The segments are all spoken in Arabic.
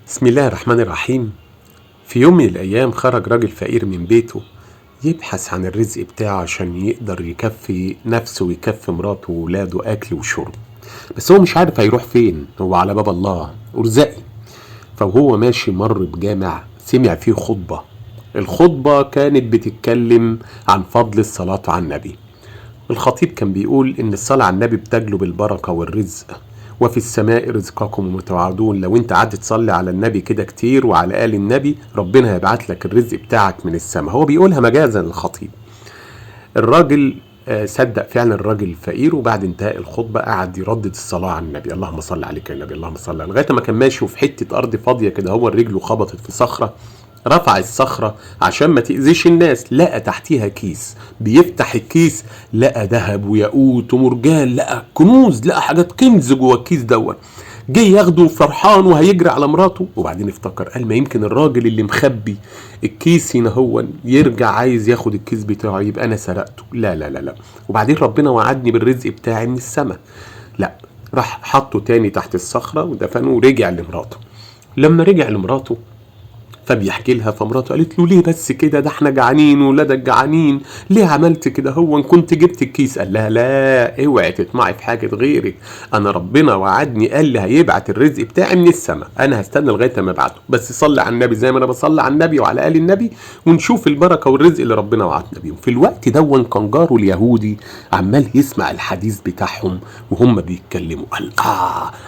بسم الله الرحمن الرحيم. في يوم من الأيام خرج راجل فقير من بيته يبحث عن الرزق بتاعه عشان يقدر يكفي نفسه ويكفي مراته وولاده أكل وشرب. بس هو مش عارف هيروح فين، هو على باب الله ارزقي. فهو ماشي مر بجامع سمع فيه خطبة. الخطبة كانت بتتكلم عن فضل الصلاة على النبي. الخطيب كان بيقول إن الصلاة على النبي بتجلب البركة والرزق، وفي السماء رزقكم وتوعدون. لو انت قعدت تصلي على النبي كده كتير وعلى آل النبي ربنا هيبعت لك الرزق بتاعك من السماء. هو بيقولها مجازا للخطيب. الراجل صدق فعلا الراجل الفقير، وبعد انتهاء الخطبة قعد يردد الصلاة على النبي، اللهم صل عليك يا نبي، اللهم صل عليك، لغاية ما كان ماشي وفي حتة أرض فاضية كده هو رجله خبطت في صخرة. رفع الصخرة عشان ما تأذيش الناس، لقى تحتيها كيس. بيفتح الكيس لقى ذهب وياقوت ومرجان، لقى كنوز، لقى حاجات كنز جوه الكيس دوت. جه ياخده فرحان وهيجري على مراته، وبعدين افتكر قال ما يمكن الراجل اللي مخبي الكيس هنا هو يرجع عايز ياخد الكيس بتاعه، يبقى انا سرقته. لا لا لا لا، وبعدين ربنا وعدني بالرزق بتاعي من السماء. لا، راح حطه تاني تحت الصخرة ودفنه ورجع لمراته. لما رجع لمراته فبيحكي لها، فمراته قالت له ليه بس كده، ده احنا جعانين وولادك جعانين، ليه عملت كده؟ هو ان كنت جبت الكيس. قال لها لا، اوعي تطمعي في حاجه غيرك، انا ربنا وعدني قال لي هيبعت الرزق بتاعي من السماء، انا هستنى لغايه ما ابعته، بس صلي على النبي زي ما انا بصلي على النبي وعلى ال النبي، ونشوف البركه والرزق اللي ربنا وعدنا بيهم. في الوقت دون كان جاره اليهودي عمال يسمع الحديث بتاعهم وهم بيتكلموا. قال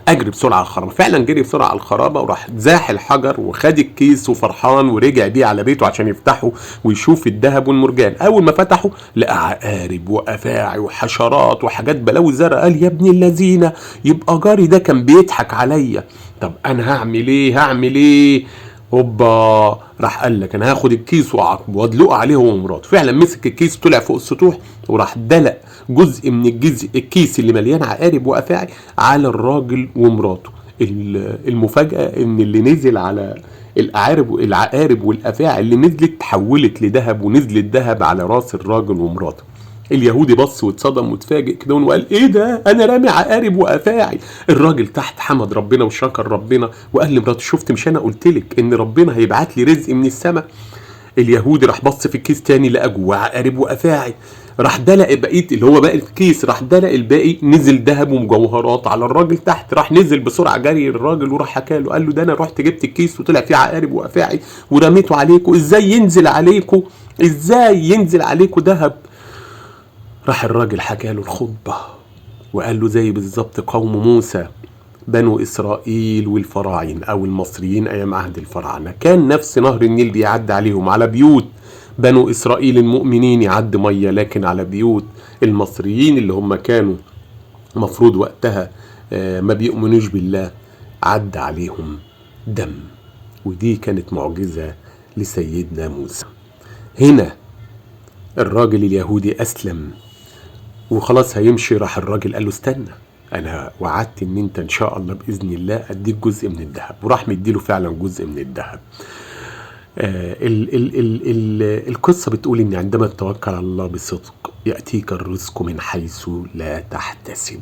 اجري بسرعه على الخرابه. فعلا جري بسرعه على الخرابه وراح زاح الحجر وخد الكيس فرحان ورجع بيه على بيته عشان يفتحه ويشوف الذهب والمرجان. اول ما فتحه لقى عقارب وافاعي وحشرات وحاجات بلاوي زرقاء. قال يا ابن الذين، يبقى جاري ده كان بيضحك عليا. طب انا هعمل ايه؟ هوبا، راح قال لك انا هاخد الكيس وادلقه عليه هو ومراته. فعلا مسك الكيس طلع فوق السطوح وراح دلق جزء من الكيس اللي مليان عقارب وافاعي على الراجل ومراته. المفاجأة ان اللي نزل على العقارب والافاعي اللي نزلت تحولت لذهب، ونزلت ذهب على راس الراجل ومراته. اليهودي بص واتصدم واتفاجئ كده وقال ايه ده، انا رامي عقارب وافاعي. الراجل تحت حمد ربنا وشكر ربنا وقال لمراته شفت، مش انا قلت لك ان ربنا هيبعت لي رزق من السماء؟ اليهودي راح بص في الكيس تاني لقى جواه عقارب وافاعي، راح دلق بقيه اللي هو باقي الكيس، راح دلق الباقي، نزل ذهب ومجوهرات على الراجل تحت. راح نزل بسرعه جري الراجل وراح حكى له، قال له ده انا رحت جبت الكيس وطلع فيه عقارب وافاعي ورميته عليكم، ازاي ينزل عليكم، ازاي ينزل عليكم ذهب؟ راح الراجل حكى له الخطبه وقال له زي بالظبط قوم موسى بنو إسرائيل والفراعنة أو المصريين أيام عهد الفراعنة، كان نفس نهر النيل بيعدي عليهم، على بيوت بنو إسرائيل المؤمنين يعد مية، لكن على بيوت المصريين اللي هم كانوا مفروض وقتها ما بيؤمنوش بالله عد عليهم دم. ودي كانت معجزة لسيدنا موسى. هنا الراجل اليهودي أسلم وخلاص هيمشي. راح الراجل قال له استنى، انا وعدت ان انت ان شاء الله باذن الله اديك جزء من الذهب، وراح مديله فعلا جزء من الذهب. القصه بتقول ان عندما تتوكل على الله بصدق ياتيك الرزق من حيث لا تحتسب.